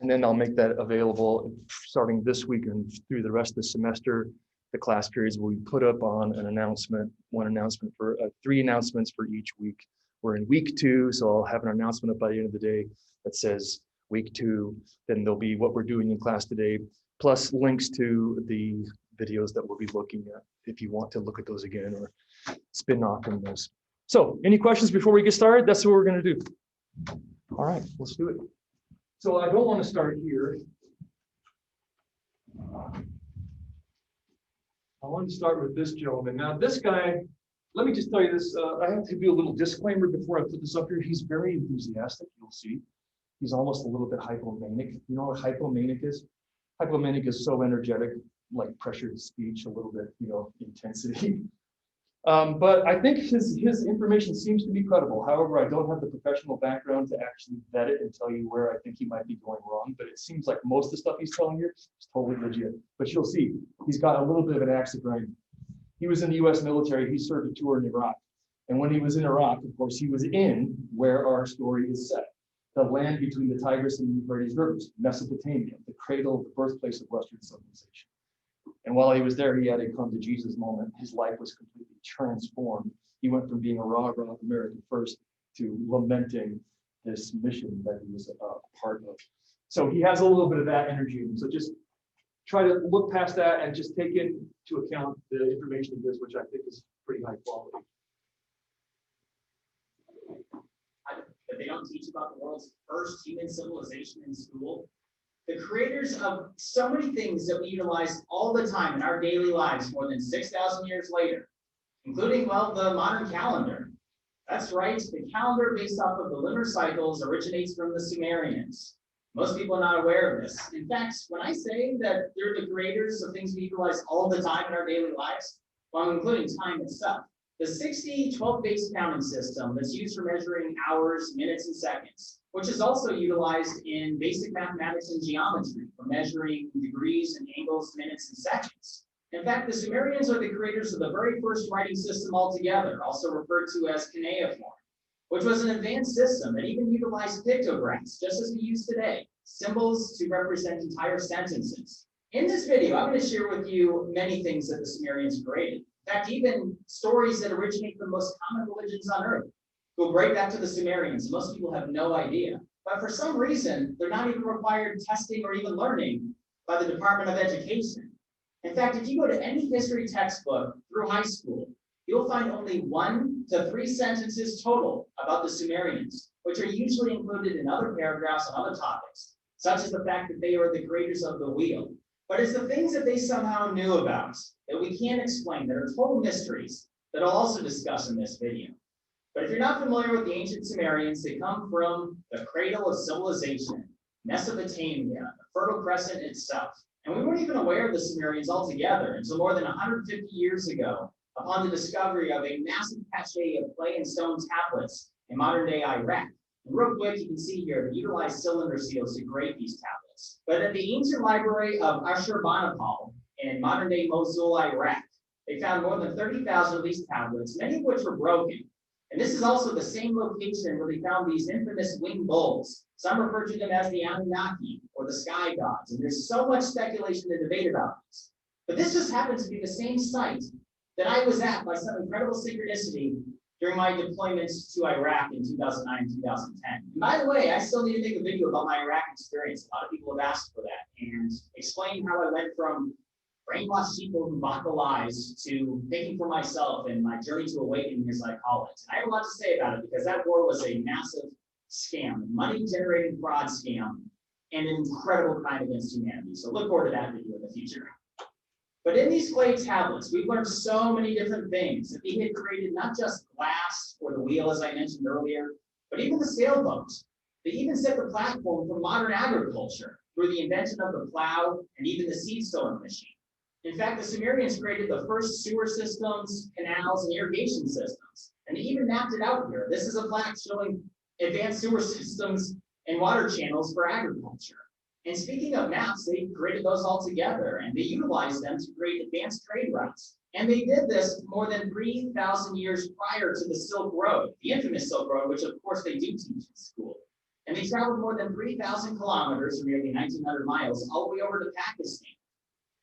And then I'll make that available starting this week and through the rest of the semester. The class periods will be put up on an announcement, one announcement for 3 announcements for each week. We're in week 2, so I'll have an announcement up by the end of the day that says week 2. Then there'll be what we're doing in class today, plus links to the videos that we'll be looking at if you want to look at those again or spin off from those. So any questions before we get started? That's what we're going to do. All right, let's do it. So I don't want to start here. I want to start with this gentleman. Now, this guy, let me just tell you this. I have to do a little disclaimer before I put this up here. He's very enthusiastic, you'll see. He's almost a little bit hypomanic. You know what hypomanic is? Hypomanic is so energetic, like pressured speech, a little bit, intensity. But I think his information seems to be credible. However, I don't have the professional background to actually vet it and tell you where I think he might be going wrong. But it seems like most of the stuff he's telling you is totally legit. But you'll see, he's got a little bit of an axe to grind. He was in the U.S. military. He served a tour in Iraq. And when he was in Iraq, of course, he was in where our story is set. The land between the Tigris and Euphrates rivers, Mesopotamia, the cradle, the birthplace of Western civilization. And while he was there, he had a come to Jesus moment. His life was completely transformed. He went from being a raw American first to lamenting this mission that he was a part of. So he has a little bit of that energy. So just try to look past that and just take into account the information he gives, which I think is pretty high quality. But they don't teach about the world's first human civilization in school. The creators of so many things that we utilize all the time in our daily lives more than 6,000 years later, including, well, the modern calendar. That's right, the calendar based off of the lunar cycles originates from the Sumerians. Most people are not aware of this. In fact, when I say that they're the creators of things we utilize all the time in our daily lives, well, I'm including time itself. The 60-12 base counting system that's used for measuring hours, minutes, and seconds, which is also utilized in basic mathematics and geometry for measuring degrees and angles, minutes, and seconds. In fact, the Sumerians are the creators of the very first writing system altogether, also referred to as cuneiform, which was an advanced system that even utilized pictographs, just as we use today, symbols to represent entire sentences. In this video, I'm going to share with you many things that the Sumerians created. In fact, even stories that originate from the most common religions on earth go right back to the Sumerians. Most people have no idea. But for some reason, they're not even required testing or even learning by the Department of Education. In fact, if you go to any history textbook through high school, you'll find only 1 to 3 sentences total about the Sumerians, which are usually included in other paragraphs on other topics, such as the fact that they are the creators of the wheel. But it's the things that they somehow knew about that we can't explain, that are total mysteries, that I'll also discuss in this video. But if you're not familiar with the ancient Sumerians, they come from the cradle of civilization, Mesopotamia, the Fertile Crescent itself. And we weren't even aware of the Sumerians altogether until more than 150 years ago, upon the discovery of a massive cache of clay and stone tablets in modern-day Iraq. And real quick, you can see here, they utilized cylinder seals to grate these tablets. But at the ancient library of Ashurbanipal in modern-day Mosul, Iraq, they found more than 30,000 of these tablets, many of which were broken. And this is also the same location where they found these infamous winged bulls. Some refer to them as the Anunnaki, or the sky gods. And there's so much speculation and debate about this. But this just happens to be the same site that I was at by some incredible synchronicity during my deployments to Iraq in 2009 and 2010. And by the way, I still need to make a video about my Iraq experience. A lot of people have asked for that, and explain how I went from brainwashed people who bought the lies to thinking for myself and my journey to awakening, as I call it. And I have a lot to say about it because that war was a massive scam, money-generating fraud scam, and an incredible crime against humanity. So look forward to that video in the future. But in these clay tablets, we've learned so many different things that they had created not just glass or the wheel, as I mentioned earlier, but even the sailboat. They even set the platform for modern agriculture through the invention of the plow and even the seed sowing machine. In fact, the Sumerians created the first sewer systems, canals, and irrigation systems. And they even mapped it out here. This is a plaque showing advanced sewer systems and water channels for agriculture. And speaking of maps, they created those all together, and they utilized them to create advanced trade routes. And they did this more than 3,000 years prior to the Silk Road, the infamous Silk Road, which of course they do teach in school. And they traveled more than 3,000 kilometers, or nearly 1,900 miles, all the way over to Pakistan.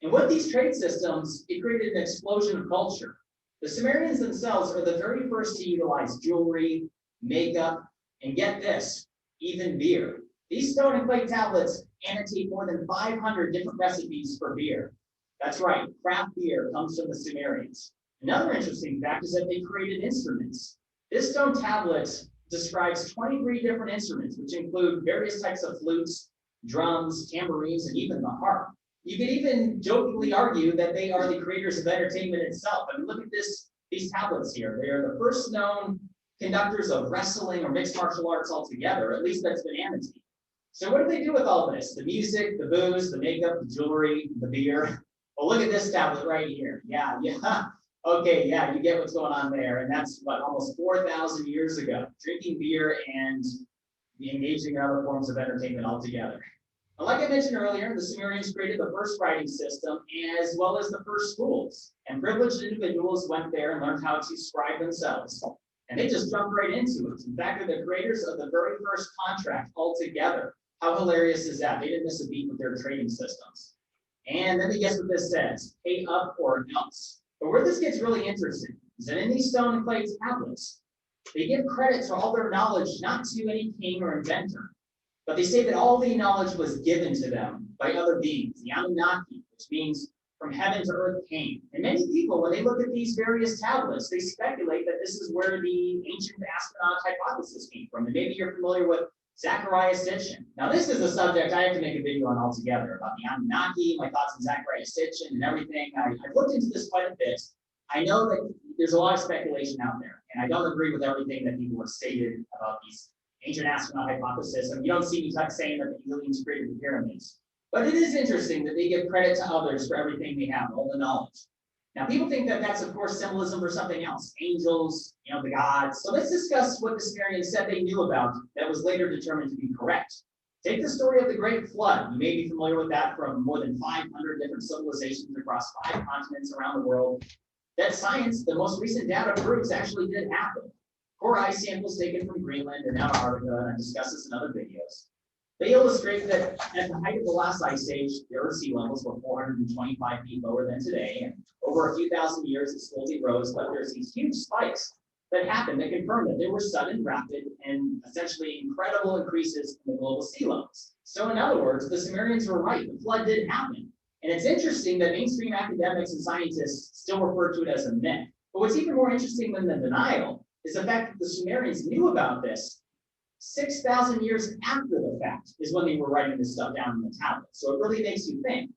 And with these trade systems, it created an explosion of culture. The Sumerians themselves are the very first to utilize jewelry, makeup, and get this, even beer. These stone and clay tablets annotate more than 500 different recipes for beer. That's right, craft beer comes from the Sumerians. Another interesting fact is that they created instruments. This stone tablet describes 23 different instruments, which include various types of flutes, drums, tambourines, and even the harp. You could even jokingly argue that they are the creators of entertainment itself. I mean, look at these tablets here. They are the first known conductors of wrestling or mixed martial arts altogether, at least that's been annotated. So what do they do with all this? The music, the booze, the makeup, the jewelry, the beer. Well, look at this tablet right here. Yeah. Okay, yeah, you get what's going on there. And that's what, almost 4,000 years ago, drinking beer and engaging in other forms of entertainment altogether. And like I mentioned earlier, the Sumerians created the first writing system as well as the first schools. And privileged individuals went there and learned how to scribe themselves. And they just jumped right into it. In fact, they're the creators of the very first contract altogether. How hilarious is that? They didn't miss a beat with their trading systems. And then guess what this says? Pay up or else. But where this gets really interesting is that in these stone and clay tablets, they give credit to all their knowledge not to any king or inventor, but they say that all the knowledge was given to them by other beings, the Anunnaki, which means from heaven to earth came. And many people, when they look at these various tablets, they speculate that this is where the ancient astronaut hypothesis came from. And maybe you're familiar with Zacharias Sitchin. Now, this is a subject I have to make a video on altogether about the Anunnaki, my thoughts on Zacharias Sitchin and everything. I've looked into this quite a bit. I know that there's a lot of speculation out there, and I don't agree with everything that people have stated about these ancient astronaut hypothesis. And you don't see me saying that the aliens created the pyramids. But it is interesting that they give credit to others for everything they have, all the knowledge. Now, people think that that's, of course, symbolism for something else, angels, the gods. So let's discuss what the Sumerians said they knew about that was later determined to be correct. Take the story of the Great Flood. You may be familiar with that from more than 500 different civilizations across 5 continents around the world. That science, the most recent data proves, actually did happen. Core ice samples taken from Greenland and Antarctica, and I discuss this in other videos. They illustrate that at the height of the last ice age, the Earth's sea levels were 425 feet lower than today, and over a few thousand years, it slowly rose, but there's these huge spikes that happened that confirm that there were sudden, rapid, and essentially incredible increases in the global sea levels. So in other words, the Sumerians were right, the flood did happen. And it's interesting that mainstream academics and scientists still refer to it as a myth. But what's even more interesting than the denial is the fact that the Sumerians knew about this 6,000 years after the fact is when they were writing this stuff down in the tablet. So it really makes you think.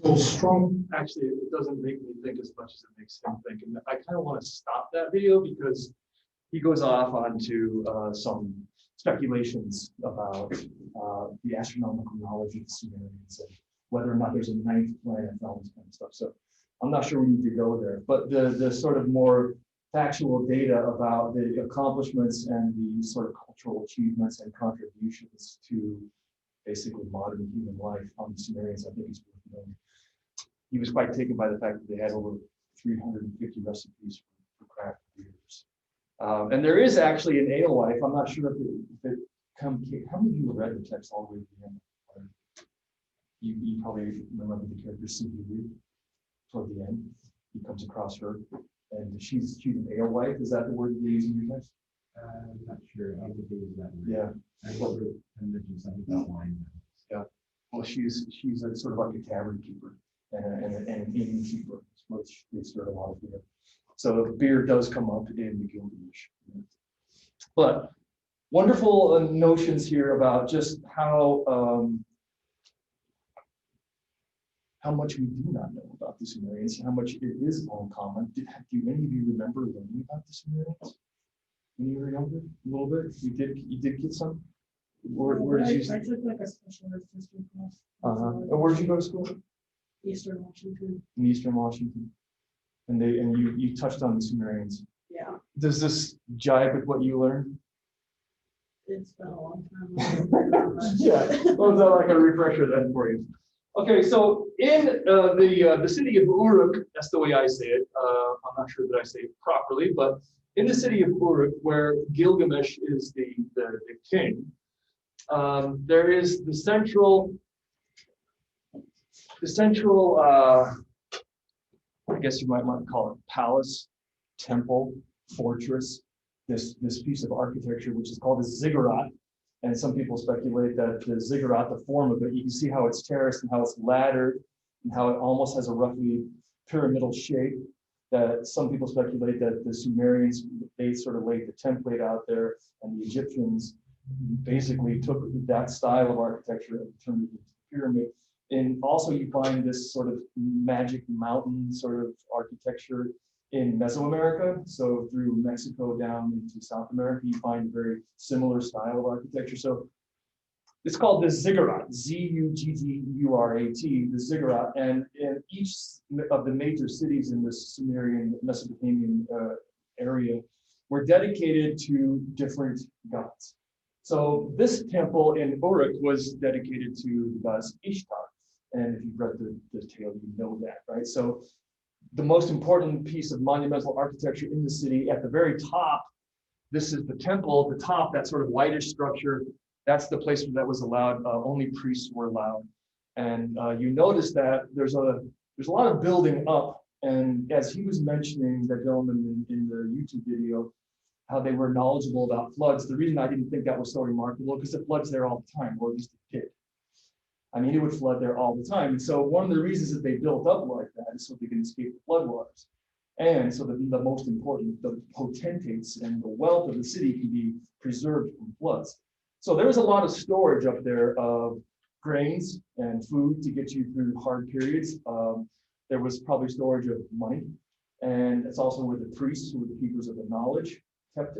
So strong, actually, it doesn't make me think as much as it makes him think. And I kind of want to stop that video because he goes off onto some speculations about the astronomical knowledge of the Sumerians and whether or not there's a 9th planet and all this kind of stuff. So I'm not sure we need to go there, but the sort of more factual data about the accomplishments and the sort of cultural achievements and contributions to basically modern human life on the Sumerians, I think is worth knowing. He was quite taken by the fact that they had over 350 recipes for craft beers. And there is actually an ale life. I'm not sure if it how many of you read the text all the way to the end? You probably remember the character Ziggurat toward the end. He comes across her, and she's an ale wife. Is that the word they use in your text? I'm not sure. I don't think it was that word. Yeah. I thought it mentioned something about wine. Yeah. Well, she's a sort of like a tavern keeper and an innkeeper, which they serve a lot of beer. So beer does come up in the Gilgamesh. But wonderful notions here about just how much we do not know about the Sumerians, how much it is uncommon. Do any of you remember learning about the Sumerians when you were younger? A little bit. You did get some. Where did you? I took like a specialist history class. And where did you go to school? Eastern Washington. In Eastern Washington. And you touched on the Sumerians. Yeah, Does this jive with what you learned? it's been a long time. Yeah, well, is that like a refresher then for you? Okay, so in the city of Uruk, that's the way I say it. I'm not sure that I say it properly, but in the city of Uruk, where Gilgamesh is the king, there is the central, I guess you might want to call it palace, temple, fortress, this piece of architecture, which is called a ziggurat. And some people speculate that the ziggurat, the form of it, you can see how it's terraced and how it's laddered and how it almost has a roughly pyramidal shape. That some people speculate that the Sumerians, they sort of laid the template out there, and the Egyptians basically took that style of architecture and turned it into a pyramid. And also you find this sort of magic mountain sort of architecture in Mesoamerica. So through Mexico down into South America, you find a very similar style of architecture. So it's called the Ziggurat, Zuggurat, the Ziggurat. And in each of the major cities in the Sumerian Mesopotamian area were dedicated to different gods. So this temple in Uruk was dedicated to the goddess Ishtar. And if you've read the tale, you know that, right? So the most important piece of monumental architecture in the city, at the very top, this is the temple, at the top, that sort of whitish structure, that's the place that was allowed, only priests were allowed. And you notice that there's a lot of building up, and as he was mentioning, that gentleman in the YouTube video, how they were knowledgeable about floods. The reason I didn't think that was so remarkable, because it floods there all the time, or at least it did. I mean, it would flood there all the time. And so one of the reasons that they built up like that is so they can escape the floodwaters. And so that the most important, the potentates and the wealth of the city can be preserved from floods. So there was a lot of storage up there of grains and food to get you through hard periods. There was probably storage of money. And it's also where the priests, who were the keepers of the knowledge, kept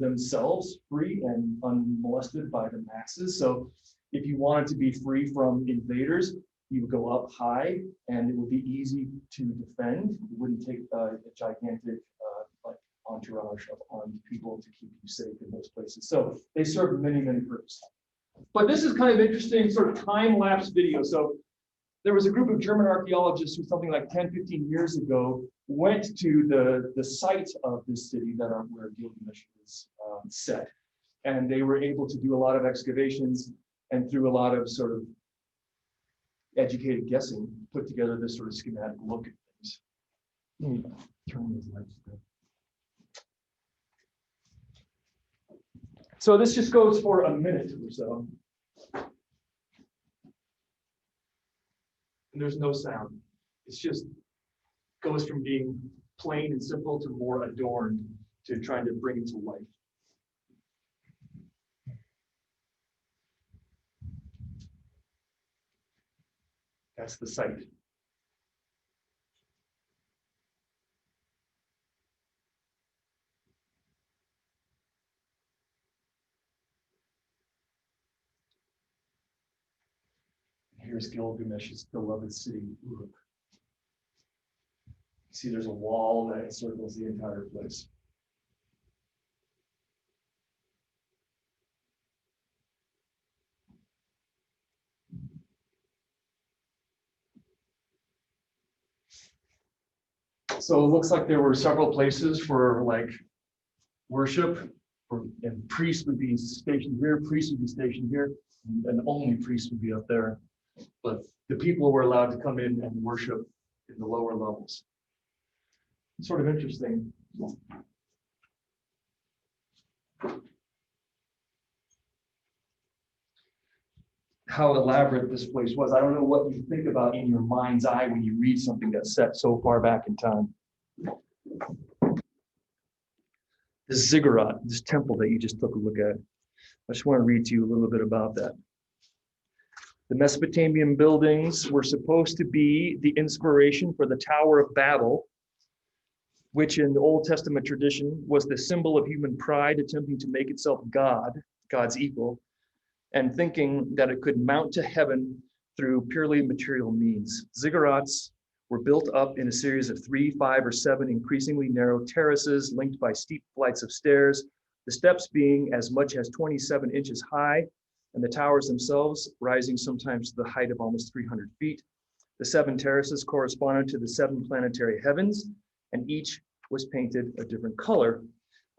themselves free and unmolested by the masses. So if you wanted to be free from invaders, you would go up high, and it would be easy to defend. It wouldn't take a gigantic like entourage of armed people to keep you safe in those places. So they served many, many purposes. But this is kind of interesting, sort of time-lapse video. So there was a group of German archaeologists who, something like 10, 15 years ago, went to the site of this city where Gilgamesh is set. And they were able to do a lot of excavations, and through a lot of sort of educated guessing, put together this sort of schematic look at things. Let me turn these lights down. So this just goes for a minute or so. And there's no sound. It's just goes from being plain and simple to more adorned, to trying to bring it to life. That's the site. Here's Gilgamesh's beloved city, Uruk. See, there's a wall that encircles the entire place. So it looks like there were several places for like worship, and priests would be stationed here, priests would be stationed here, and only priests would be up there. But the people were allowed to come in and worship in the lower levels. It's sort of interesting. How elaborate this place was. I don't know what you think about in your mind's eye when you read something that's set so far back in time. The Ziggurat, this temple that you just took a look at. I just want to read to you a little bit about that. The Mesopotamian buildings were supposed to be the inspiration for the Tower of Babel, which in the Old Testament tradition was the symbol of human pride attempting to make itself God's equal, and thinking that it could mount to heaven through purely material means. Ziggurats were built up in a series of 3, 5, or 7 increasingly narrow terraces linked by steep flights of stairs, the steps being as much as 27 inches high and the towers themselves rising sometimes to the height of almost 300 feet. The 7 terraces corresponded to the 7 planetary heavens, and each was painted a different color.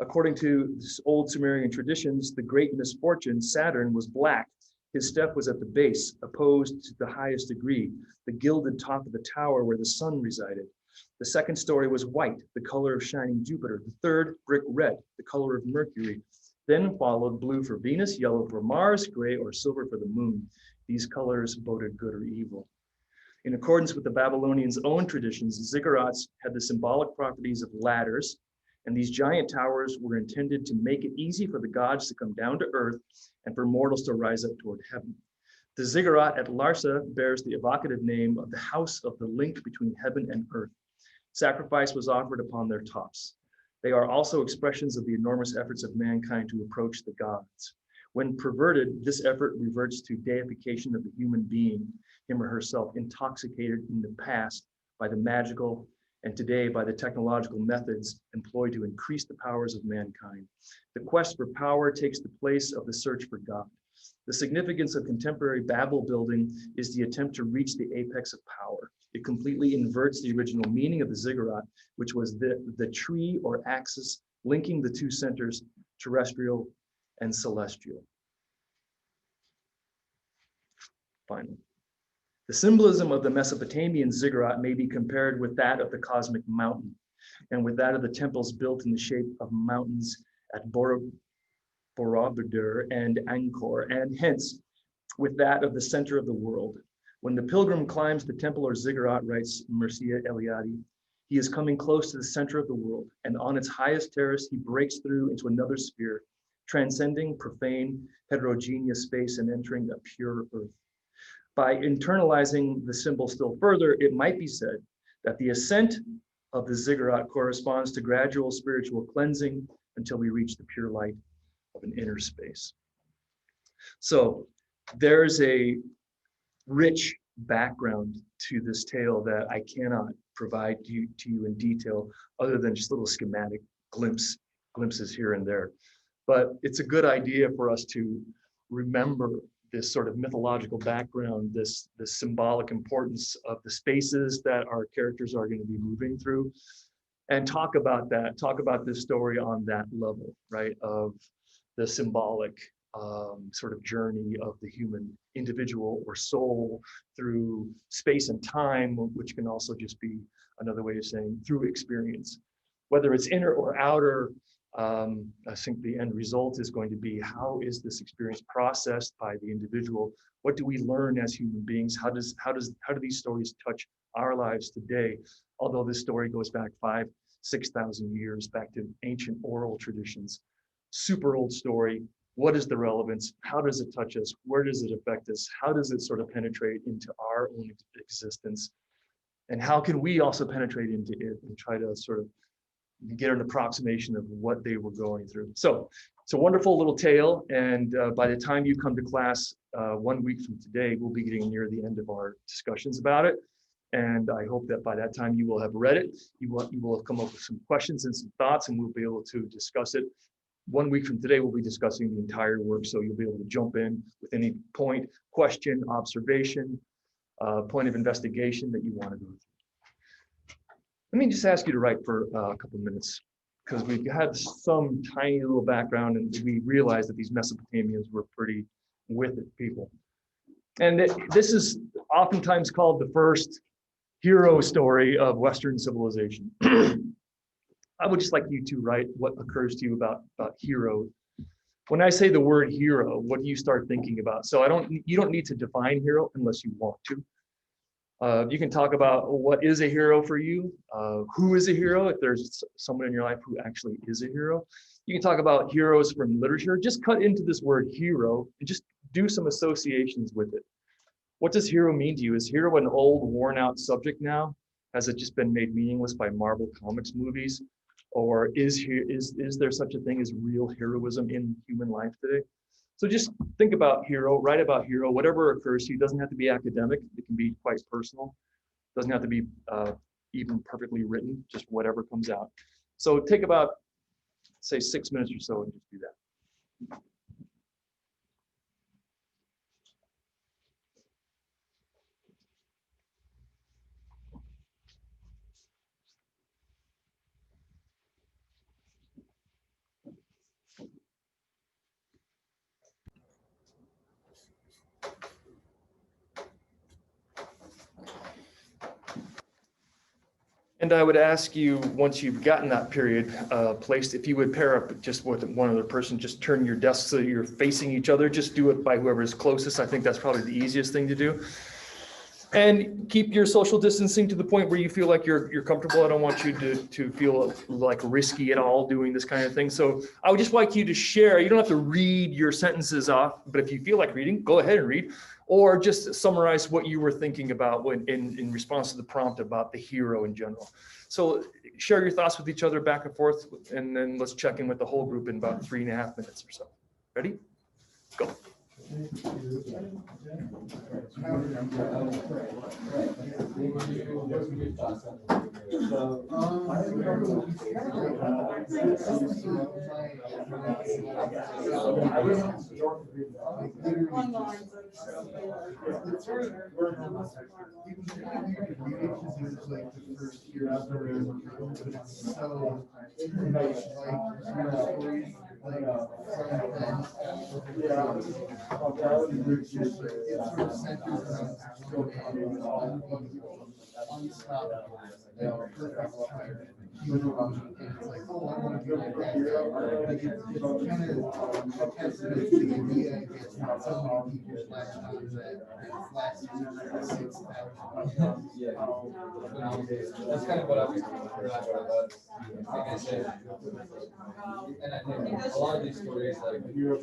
According to old Sumerian traditions, the great misfortune, Saturn, was black. His step was at the base, opposed to the highest degree, the gilded top of the tower where the sun resided. The second story was white, the color of shining Jupiter. The third, brick red, the color of Mercury. Then followed blue for Venus, yellow for Mars, gray or silver for the moon. These colors boded good or evil. In accordance with the Babylonians' own traditions, ziggurats had the symbolic properties of ladders, and these giant towers were intended to make it easy for the gods to come down to earth and for mortals to rise up toward heaven. The ziggurat at Larsa bears the evocative name of the house of the link between heaven and earth. Sacrifice was offered upon their tops. They are also expressions of the enormous efforts of mankind to approach the gods. When perverted, this effort reverts to deification of the human being, him or herself, intoxicated in the past by the magical and today by the technological methods employed to increase the powers of mankind. The quest for power takes the place of the search for God. The significance of contemporary Babel building is the attempt to reach the apex of power. It completely inverts the original meaning of the ziggurat, which was the tree or axis linking the 2 centers, terrestrial and celestial. Finally, the symbolism of the Mesopotamian ziggurat may be compared with that of the cosmic mountain and with that of the temples built in the shape of mountains at Borobudur and Angkor, and hence with that of the center of the world. When the pilgrim climbs the temple or ziggurat, writes Mircea Eliade, he is coming close to the center of the world, and on its highest terrace, he breaks through into another sphere, transcending profane, heterogeneous space and entering a pure earth. By internalizing the symbol still further, it might be said that the ascent of the ziggurat corresponds to gradual spiritual cleansing until we reach the pure light of an inner space. So there's a rich background to this tale that I cannot provide to you in detail other than just little schematic glimpses here and there. But it's a good idea for us to remember this sort of mythological background, this symbolic importance of the spaces that our characters are going to be moving through, and talk about this story on that level, right, of the symbolic sort of journey of the human individual or soul through space and time, which can also just be another way of saying through experience. Whether it's inner or outer, I think the end result is going to be, how is this experience processed by the individual? What do we learn as human beings? How do these stories touch our lives today? Although this story goes back 5,000-6,000 years, back to ancient oral traditions. Super old story. What is the relevance? How does it touch us? Where does it affect us? How does it sort of penetrate into our own existence? And how can we also penetrate into it and try to sort of get an approximation of what they were going through? So it's a wonderful little tale. And by the time you come to class 1 week from today, we'll be getting near the end of our discussions about it. And I hope that by that time you will have read it. You will have come up with some questions and some thoughts, and we'll be able to discuss it. 1 week from today, we'll be discussing the entire work, so you'll be able to jump in with any point, question, observation, point of investigation that you want to go through. Let me just ask you to write for a couple of minutes, because we've had some tiny little background, and we realized that these Mesopotamians were pretty with it people. And this is oftentimes called the first hero story of Western civilization. I would just like you to write what occurs to you about hero. When I say the word hero, what do you start thinking about? So you don't need to define hero unless you want to. You can talk about what is a hero for you, who is a hero, if there's someone in your life who actually is a hero. You can talk about heroes from literature. Just cut into this word hero and just do some associations with it. What does hero mean to you? Is hero an old, worn out subject now? Has it just been made meaningless by Marvel Comics movies? Or is there such a thing as real heroism in human life today? So just think about hero, write about hero, whatever occurs to you. It doesn't have to be academic. It can be quite personal. It doesn't have to be even perfectly written, just whatever comes out. So take about, say, 6 minutes or so and just do that. And I would ask you, once you've gotten that period placed, if you would pair up just with one other person, just turn your desk so you're facing each other, just do it by whoever's closest. I think that's probably the easiest thing to do. And keep your social distancing to the point where you feel like you're comfortable. I don't want you to feel like risky at all doing this kind of thing. So I would just like you to share. You don't have to read your sentences off, but if you feel like reading, go ahead and read, or just summarize what you were thinking about when in response to the prompt about the hero in general. So share your thoughts with each other back and forth, and then let's check in with the whole group in about 3.5 minutes or so. Ready? Go. That's kind of what I was about. Like I said, and I think a lot of these stories, like today, the hero,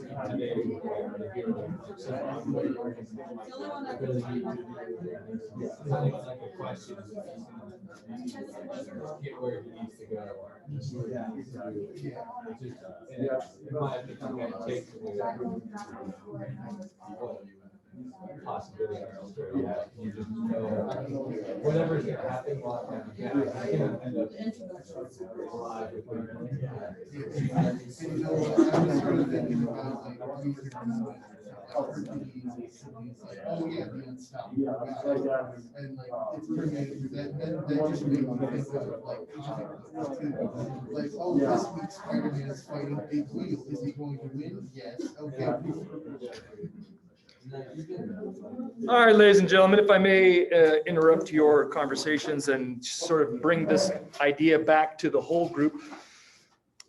like a question, get where he needs to go. In my opinion, it takes possibility. You just know whatever's going to happen, I can end up alive with Oh yeah, the unstoppable guy. And like it's pretty that just made me think of like oh this week Spider-Man is fighting Big Wheel. Is he going to win? Yes. Okay. All right, ladies and gentlemen, if I may interrupt your conversations and sort of bring this idea back to the whole group.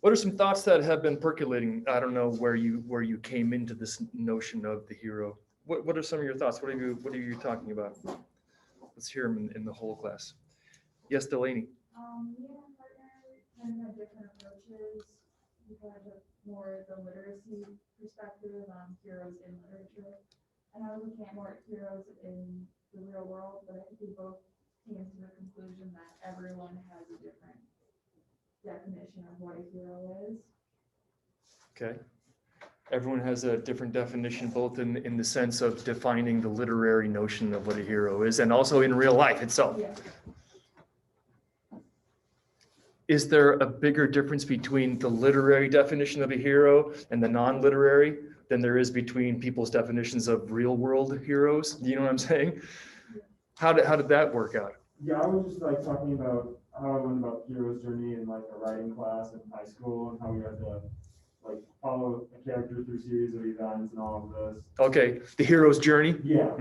What are some thoughts that have been percolating? I don't know where you came into this notion of the hero. What are some of your thoughts? What are you talking about? Let's hear them in the whole class. Yes, Delaney. Me and my partner kind of have different approaches. We kind of more the literacy perspective on heroes in literature. And I was looking at more heroes in the real world, but I think we both came to the conclusion that everyone has a different definition of what a hero is. Okay. Everyone has a different definition, both in the sense of defining the literary notion of what a hero is, and also in real life itself. Yeah. Is there a bigger difference between the literary definition of a hero and the non-literary than there is between people's definitions of real world heroes? You know what I'm saying? How did that work out? Yeah, I was just like talking about how I learned about hero's journey in like a writing class in high school, and how we had to like follow a character through a series of events and all of this. Okay, the hero's journey. Yeah.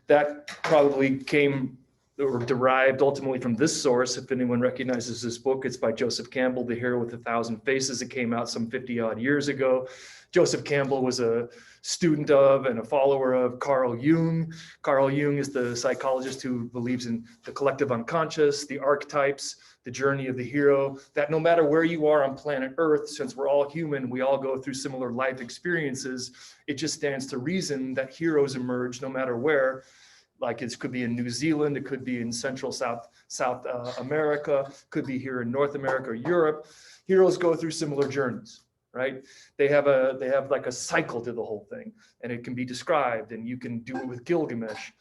That probably came or derived ultimately from this source. If anyone recognizes this book, it's by Joseph Campbell, The Hero with 1,000 Faces. It came out some 50 odd years ago. Joseph Campbell was a student of and a follower of Carl Jung. Carl Jung is the psychologist who believes in the collective unconscious, the archetypes, the journey of the hero, that no matter where you are on planet Earth, since we're all human, we all go through similar life experiences. It just stands to reason that heroes emerge no matter where. Like it could be in New Zealand, it could be in Central South America, could be here in North America or Europe. Heroes go through similar journeys, right? They have like a cycle to the whole thing, and it can be described, and you can do it with Gilgamesh.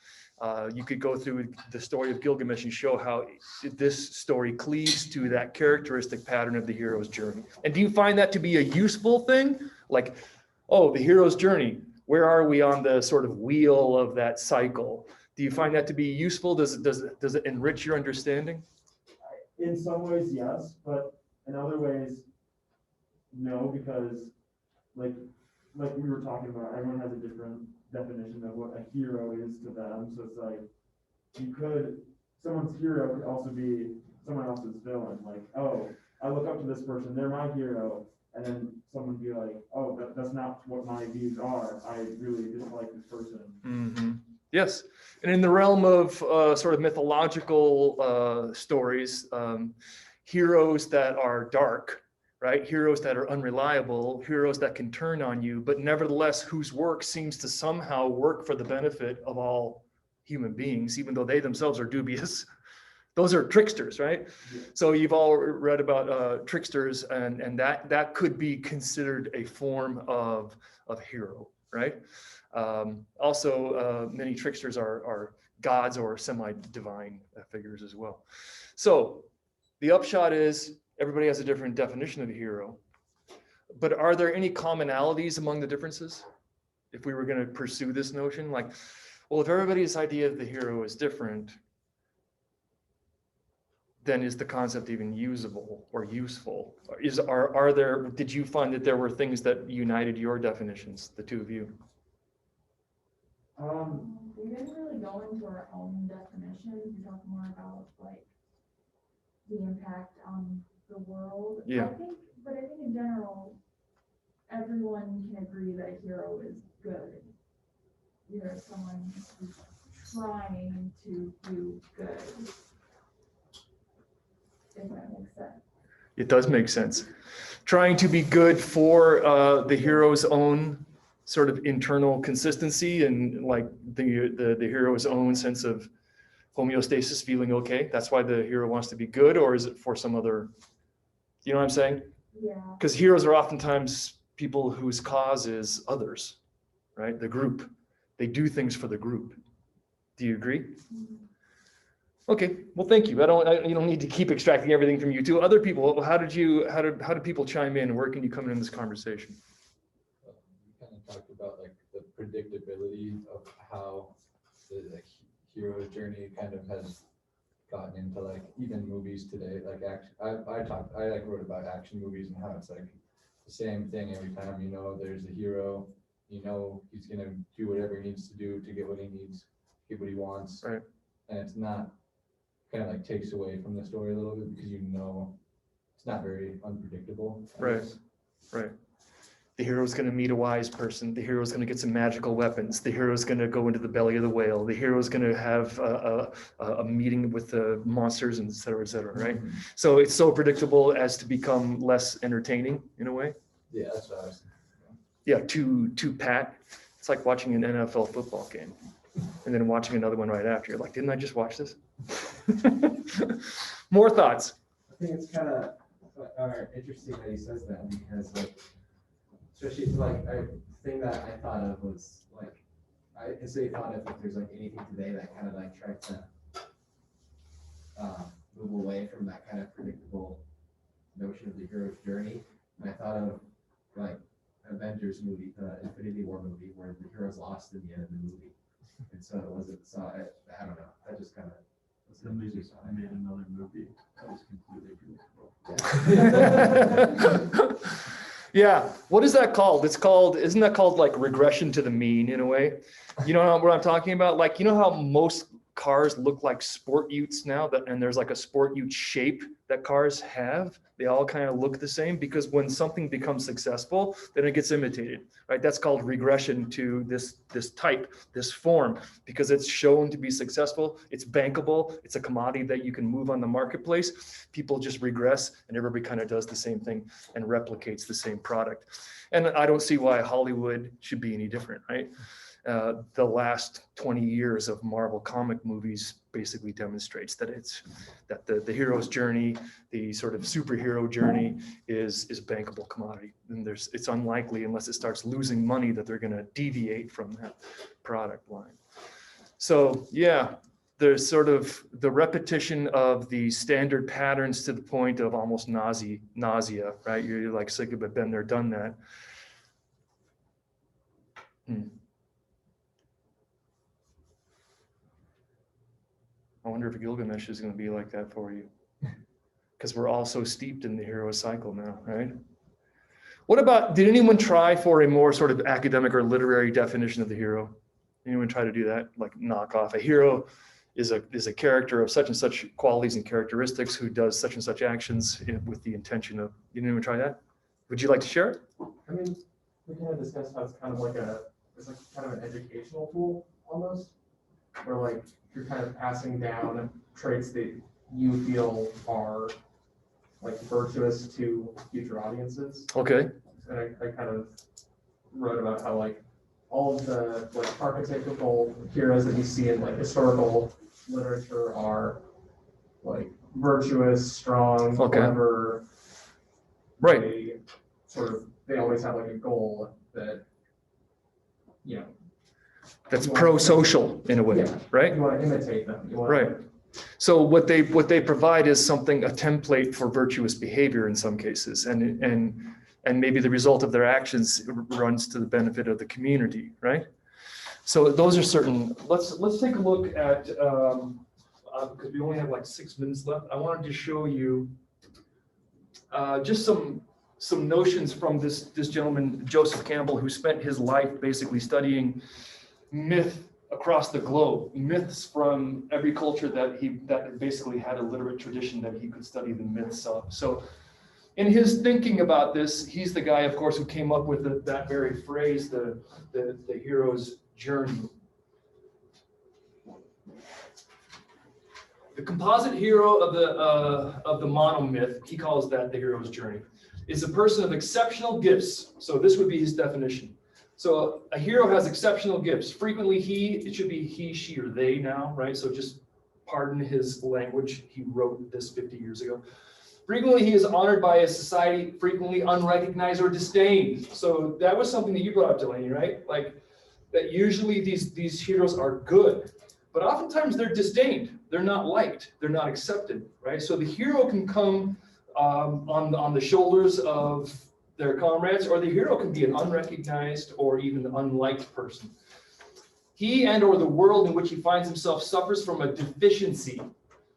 You could go through the story of Gilgamesh and show how this story cleaves to that characteristic pattern of the hero's journey. And do you find that to be a useful thing? Like, oh, the hero's journey, where are we on the sort of wheel of that cycle? Do you find that to be useful? Does it enrich your understanding? In some ways, yes, but in other ways, no, because like we were talking about, everyone has a different definition of what a hero is to them. So it's like someone's hero could also be someone else's villain. Like, oh, I look up to this person, they're my hero, and then someone be like, oh, that's not what my views are. I really dislike this person. Mm-hmm. Yes, and in the realm of sort of mythological stories, heroes that are dark, right? Heroes that are unreliable, heroes that can turn on you, but nevertheless whose work seems to somehow work for the benefit of all human beings, even though they themselves are dubious. Those are tricksters, right? Yeah. So you've all read about tricksters, and that could be considered a form of hero, right? Also, many tricksters are gods or semi-divine figures as well. So the upshot is everybody has a different definition of a hero. But are there any commonalities among the differences? If we were going to pursue this notion, like, well, if everybody's idea of the hero is different, then is the concept even usable or useful? Did you find that there were things that united your definitions, the two of you? We didn't really go into our own definitions. We talked more about like the impact on the world. Yeah. But I think in general, everyone can agree that a hero is good. You're someone who's trying to do good. If that makes sense. It does make sense. Trying to be good for the hero's own sort of internal consistency and like the hero's own sense of homeostasis, feeling okay. That's why the hero wants to be good, or is it for some other, you know what I'm saying? Yeah. Because heroes are oftentimes people whose cause is others, right? The group. They do things for the group. Do you agree? Okay, well, thank you. You don't need to keep extracting everything from you too. Other people, how did people chime in? Where can you come in this conversation? We kind of talked about like the predictability of how the hero's journey kind of has gotten into like even movies today. Like I wrote about action movies and how it's like the same thing every time. You know, there's a hero. You know, he's gonna do whatever he needs to do to get what he needs, get what he wants. Right. And it's not kind of like takes away from the story a little bit because you know it's not very unpredictable. Right. Right. The hero's going to meet a wise person. The hero's going to get some magical weapons. The hero's going to go into the belly of the whale. The hero's going to have a meeting with the monsters, and et cetera, right? Mm-hmm. So it's so predictable as to become less entertaining in a way. Yeah, that's what I was thinking. Yeah, too pat. It's like watching an NFL football game and then watching another one right after. You're like, didn't I just watch this? More thoughts. I think it's kind of interesting that he says that because, like, especially like a thing that I thought of was like, I instantly thought of if there's like anything today that kind of like tried to move away from that kind of predictable notion of the hero's journey. And I thought of like Avengers movie, the Infinity War movie, where the hero's lost in the end of the movie, and so it wasn't. So I don't know. I just kind of. Somebody just made another movie that was completely predictable. Yeah, what is that called? Isn't that called like regression to the mean in a way? You know what I'm talking about? Like, you know how most cars look like sport utes now, and there's like a sport ute shape that cars have? They all kind of look the same because when something becomes successful, then it gets imitated, right? That's called regression to this type, this form, because it's shown to be successful, it's bankable, it's a commodity that you can move on the marketplace. People just regress and everybody kind of does the same thing and replicates the same product. And I don't see why Hollywood should be any different, right? The last 20 years of Marvel comic movies basically demonstrates that the hero's journey, the sort of superhero journey is a bankable commodity. And it's unlikely unless it starts losing money that they're going to deviate from that product line. So yeah, there's sort of the repetition of the standard patterns to the point of almost nausea, right? You're like sick of it, been there, done that. I wonder if Gilgamesh is going to be like that for you, because we're all so steeped in the hero cycle now, right? What about, did anyone try for a more sort of academic or literary definition of the hero? Anyone try to do that? Like knock off a hero is a character of such and such qualities and characteristics who does such and such actions with the intention of, you didn't even try that? Would you like to share it? I mean, we kind of discussed how it's kind of like it's like kind of an educational tool almost, where like you're kind of passing down traits that you feel are like virtuous to future audiences. Okay. And I kind of wrote about how like all of the like archetypical heroes that you see in like historical literature are like virtuous, strong, Okay. clever. Right. They always have like a goal that, That's You want- pro-social in a way, Yeah. right? you want to imitate them. You want Right. So what they provide is something, a template for virtuous behavior in some cases, and maybe the result of their actions runs to the benefit of the community, right? So those are certain. Let's take a look at because we only have like 6 minutes left. I wanted to show you just some notions from this gentleman, Joseph Campbell, who spent his life basically studying myth across the globe, myths from every culture that basically had a literate tradition that he could study the myths of. So in his thinking about this, he's the guy, of course, who came up with that very phrase, the hero's journey. The composite hero of the monomyth, he calls that the hero's journey, is a person of exceptional gifts. So this would be his definition. So a hero has exceptional gifts. Frequently it should be he, she, or they now, right? So just pardon his language. He wrote this 50 years ago. Frequently he is honored by a society, frequently unrecognized or disdained. So that was something that you brought up, Delaney, right? Like that usually these heroes are good, but oftentimes they're disdained. They're not liked. They're not accepted, right? So the hero can come on the shoulders of their comrades, or the hero can be an unrecognized or even unliked person. He and or the world in which he finds himself suffers from a deficiency.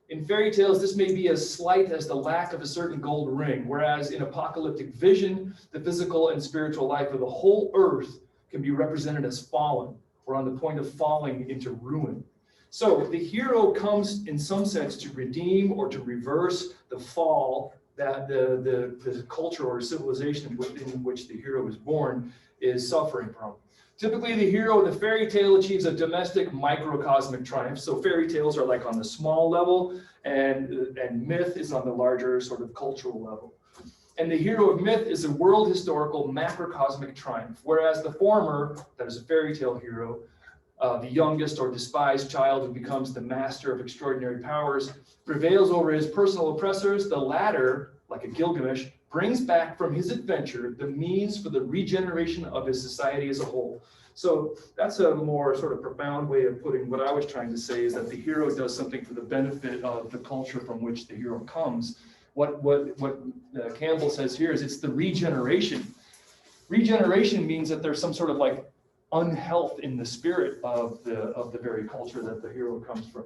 In fairy tales, this may be as slight as the lack of a certain gold ring, whereas in apocalyptic vision, the physical and spiritual life of the whole earth can be represented as fallen, or on the point of falling into ruin. So the hero comes in some sense to redeem or to reverse the fall that the culture or civilization within which the hero is born is suffering from. Typically, the hero of the fairy tale achieves a domestic microcosmic triumph. So fairy tales are like on the small level, and myth is on the larger sort of cultural level. And the hero of myth is a world historical macrocosmic triumph, whereas the former, that is a fairy tale hero, the youngest or despised child who becomes the master of extraordinary powers, prevails over his personal oppressors. The latter, like a Gilgamesh, brings back from his adventure the means for the regeneration of his society as a whole. So that's a more sort of profound way of putting what I was trying to say, is that the hero does something for the benefit of the culture from which the hero comes. What Campbell says here is it's the regeneration. Regeneration means that there's some sort of like unhealth in the spirit of the very culture that the hero comes from.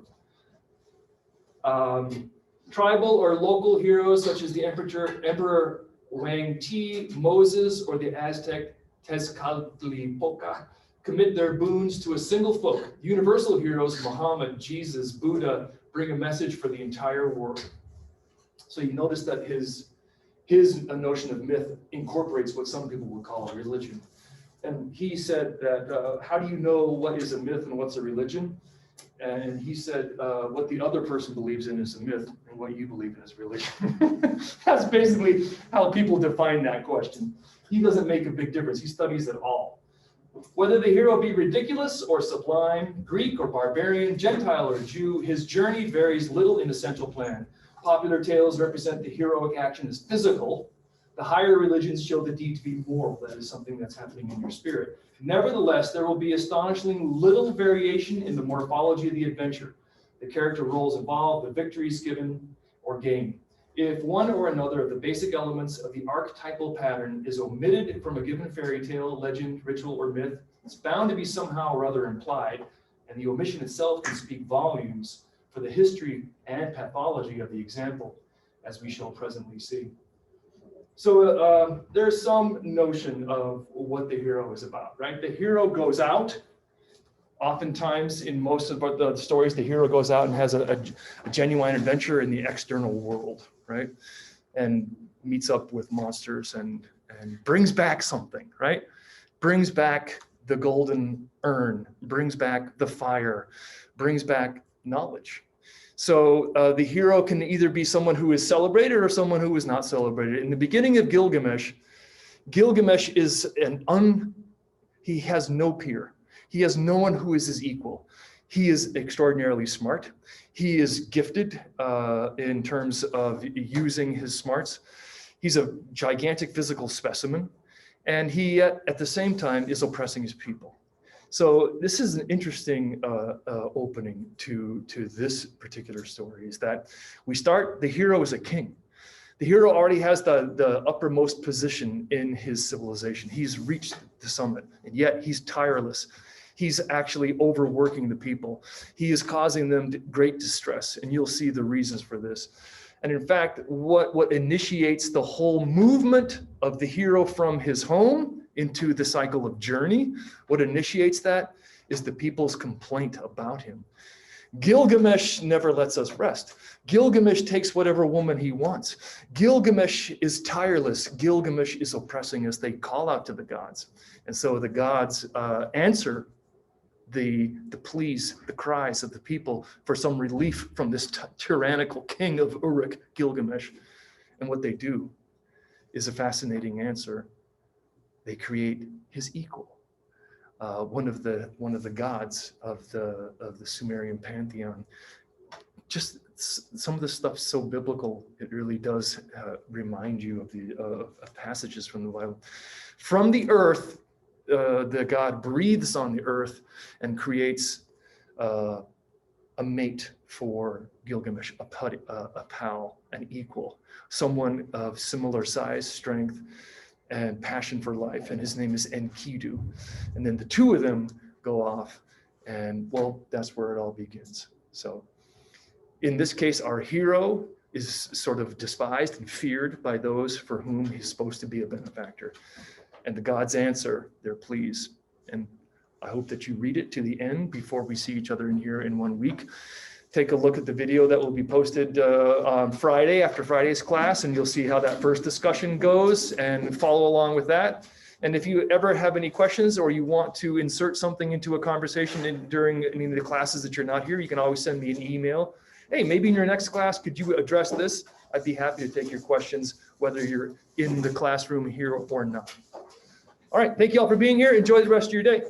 Tribal or local heroes such as the Emperor Wang Ti, Moses, or the Aztec Tezcatlipoca commit their boons to a single folk. Universal heroes, Muhammad, Jesus, Buddha, bring a message for the entire world. So you notice that his notion of myth incorporates what some people would call a religion. And he said that, how do you know what is a myth and what's a religion? And he said, what the other person believes in is a myth, and what you believe in is religion. That's basically how people define that question. He doesn't make a big difference. He studies it all. Whether the hero be ridiculous or sublime, Greek or barbarian, Gentile or Jew, his journey varies little in essential plan. Popular tales represent the heroic action as physical. The higher religions show the deed to be moral. That is something that's happening in your spirit. Nevertheless, there will be astonishingly little variation in the morphology of the adventure. The character roles involved, the victories given or gained. If one or another of the basic elements of the archetypal pattern is omitted from a given fairy tale, legend, ritual, or myth, it's bound to be somehow or other implied, and the omission itself can speak volumes for the history and pathology of the example, as we shall presently see. So there's some notion of what the hero is about, right? The hero goes out Oftentimes, in most of the stories, the hero goes out and has a genuine adventure in the external world, right? And meets up with monsters and brings back something, right? Brings back the golden urn, brings back the fire, brings back knowledge. So the hero can either be someone who is celebrated or someone who is not celebrated. In the beginning of Gilgamesh, Gilgamesh is he has no peer. He has no one who is his equal. He is extraordinarily smart. He is gifted in terms of using his smarts. He's a gigantic physical specimen, and he at the same time is oppressing his people. So this is an interesting opening to this particular story, is that we start, the hero is a king. The hero already has the uppermost position in his civilization. He's reached the summit, and yet he's tireless. He's actually overworking the people. He is causing them great distress, and you'll see the reasons for this. And in fact, what initiates the whole movement of the hero from his home into the cycle of journey, what initiates that is the people's complaint about him. Gilgamesh never lets us rest. Gilgamesh takes whatever woman he wants. Gilgamesh is tireless. Gilgamesh is oppressing us. They call out to the gods. And so the gods answer the pleas, the cries of the people for some relief from this tyrannical king of Uruk, Gilgamesh. And what they do is a fascinating answer. They create his equal, one of the gods of the Sumerian pantheon. Just some of the stuff so biblical, it really does remind you of passages from the Bible. From the earth, the God breathes on the earth and creates a mate for Gilgamesh, a pal, an equal, someone of similar size, strength, and passion for life, and his name is Enkidu. And then the two of them go off, and well, that's where it all begins. So in this case, our hero is sort of despised and feared by those for whom he's supposed to be a benefactor. And the gods answer their pleas. And I hope that you read it to the end before we see each other in here in 1 week. Take a look at the video that will be posted on Friday after Friday's class, and you'll see how that first discussion goes and follow along with that. And if you ever have any questions or you want to insert something into a conversation during any of the classes that you're not here, you can always send me an email. Hey, maybe in your next class, could you address this? I'd be happy to take your questions, whether you're in the classroom here or not. All right, thank you all for being here. Enjoy the rest of your day.